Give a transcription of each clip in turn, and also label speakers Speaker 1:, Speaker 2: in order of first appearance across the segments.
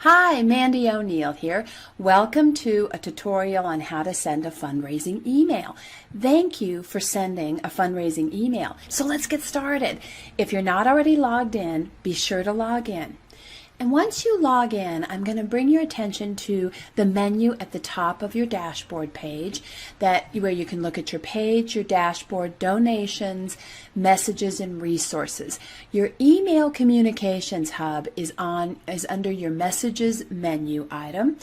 Speaker 1: Hi, Mandy O'Neill here. Welcome to a tutorial on how to send a fundraising email. Thank you for sending a fundraising email. So let's get started. If you're not already logged in, be sure to log in. And once you log in, I'm going to bring your attention to the menu at the top of your dashboard page where you can look at your page, your dashboard, donations, messages, and resources. Your email communications hub is under your messages menu item.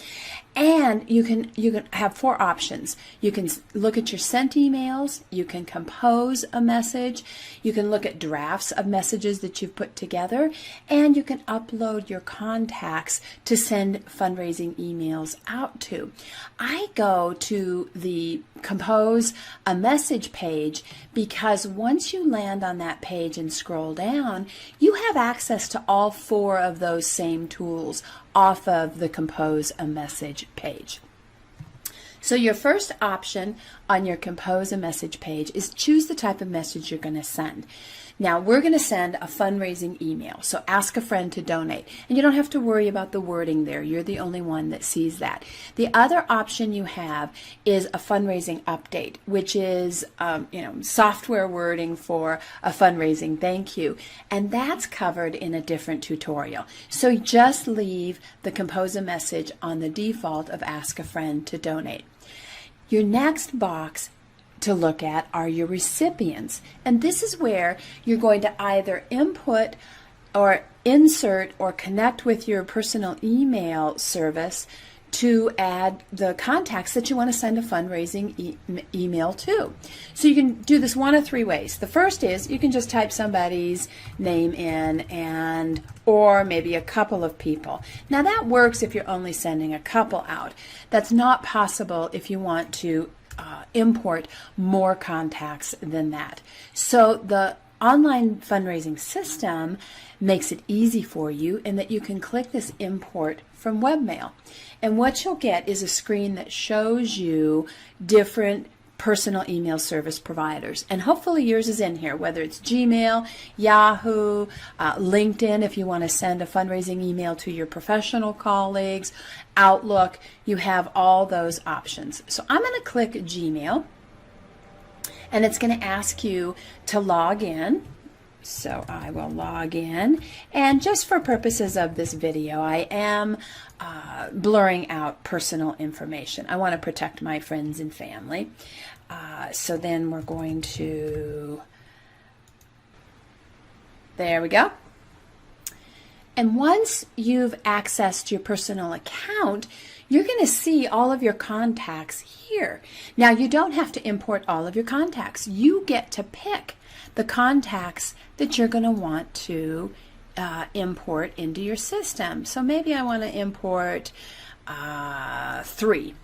Speaker 1: And you can have four options. You can look at your sent emails, you can compose a message, you can look at drafts of messages that you've put together, and you can upload your contacts to send fundraising emails out to. I go to the compose a message page because once you land on that page and scroll down, you have access to all four of those same tools off of the compose a message page. So your first option on your compose a message page is choose the type of message you're going to send. Now we're going to send a fundraising email, so ask a friend to donate. And you don't have to worry about the wording there. You're the only one that sees that. The other option you have is a fundraising update, which is software wording for a fundraising thank you. And that's covered in a different tutorial. So just leave the compose a message on the default of ask a friend to donate. Your next box to look at are your recipients, and this is where you're going to either input or insert or connect with your personal email service to add the contacts that you want to send a fundraising email to. So you can do this one of three ways. The first is you can just type somebody's name in or maybe a couple of people. Now that works if you're only sending a couple out. That's not possible if you want to import more contacts than that. So the online fundraising system makes it easy for you in that you can click this import from webmail. And what you'll get is a screen that shows you different personal email service providers. And hopefully yours is in here, whether it's Gmail, Yahoo, LinkedIn if you want to send a fundraising email to your professional colleagues, Outlook, you have all those options. So I'm going to click Gmail, and it's going to ask you to log in. So I will log in, and just for purposes of this video, I am blurring out personal information. I want to protect my friends and family. So then we're going to, there we go. And once you've accessed your personal account, you're going to see all of your contacts here. Now you don't have to import all of your contacts. You get to pick the contacts that you're going to want to import into your system. So maybe I want to import 3.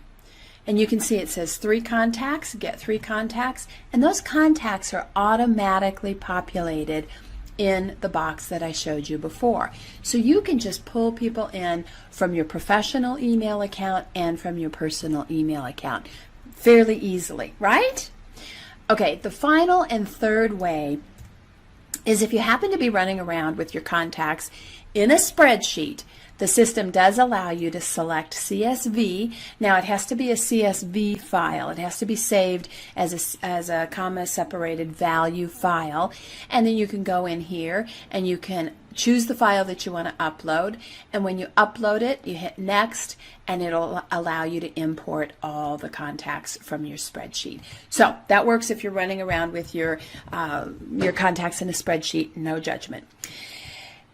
Speaker 1: And you can see it says 3 contacts, get 3 contacts, and those contacts are automatically populated in the box that I showed you before. So you can just pull people in from your professional email account and from your personal email account fairly easily, right? Okay, the final and third way is if you happen to be running around with your contacts in a spreadsheet, the system does allow you to select CSV. Now it has to be a CSV file. It has to be saved as a comma separated value file. And then you can go in here and you can choose the file that you want to upload. And when you upload it, you hit next, and it'll allow you to import all the contacts from your spreadsheet. So that works if you're running around with your contacts in a spreadsheet, no judgment.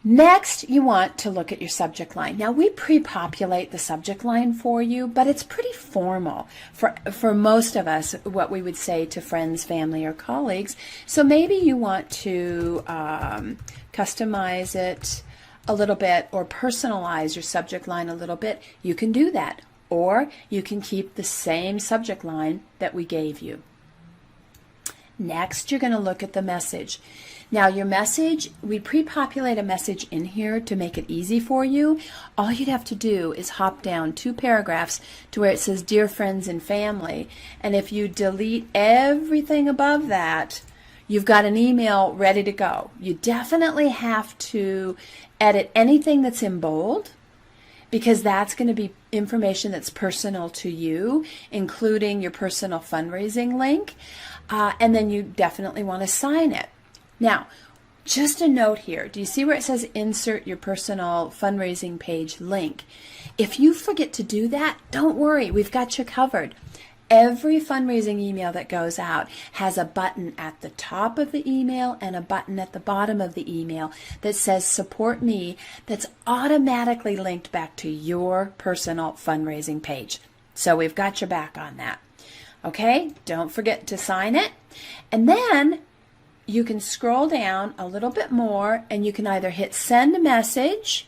Speaker 1: Next, you want to look at your subject line. Now, we pre-populate the subject line for you, but it's pretty formal for most of us, what we would say to friends, family, or colleagues. So maybe you want to customize it a little bit or personalize your subject line a little bit. You can do that. Or you can keep the same subject line that we gave you. Next, you're going to look at the message. Now your message, we pre-populate a message in here to make it easy for you. All you'd have to do is hop down 2 paragraphs to where it says Dear Friends and Family, and if you delete everything above that, you've got an email ready to go. You definitely have to edit anything that's in bold, because that's going to be information that's personal to you, including your personal fundraising link. And then you definitely want to sign it. Now, just a note here. Do you see where it says insert your personal fundraising page link? If you forget to do that, don't worry. We've got you covered. Every fundraising email that goes out has a button at the top of the email and a button at the bottom of the email that says support me, that's automatically linked back to your personal fundraising page. So we've got your back on that. Okay, don't forget to sign it. And then you can scroll down a little bit more and you can either hit send message,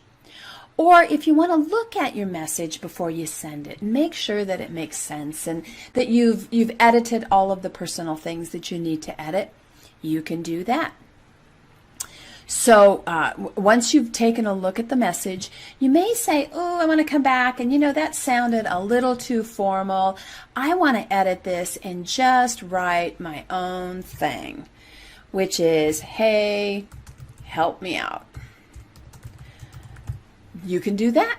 Speaker 1: or if you want to look at your message before you send it and make sure that it makes sense and that you've edited all of the personal things that you need to edit, you can do that. So once you've taken a look at the message, you may say, oh, I want to come back, and that sounded a little too formal. I want to edit this and just write my own thing, which is, hey, help me out. You can do that.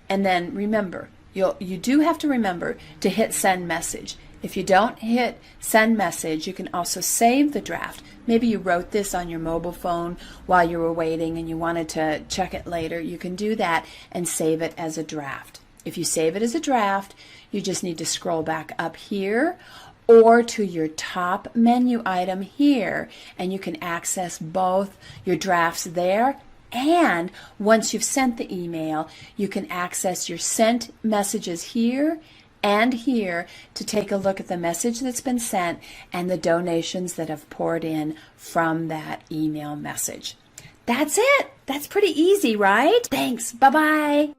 Speaker 1: And then remember, you do have to remember to hit send message. If you don't hit send message, you can also save the draft. Maybe you wrote this on your mobile phone while you were waiting and you wanted to check it later. You can do that and save it as a draft. If you save it as a draft, you just need to scroll back up here or to your top menu item here, and you can access both your drafts there. And once you've sent the email, you can access your sent messages here and here to take a look at the message that's been sent and the donations that have poured in from that email message. That's it. That's pretty easy, right? Thanks. Bye-bye.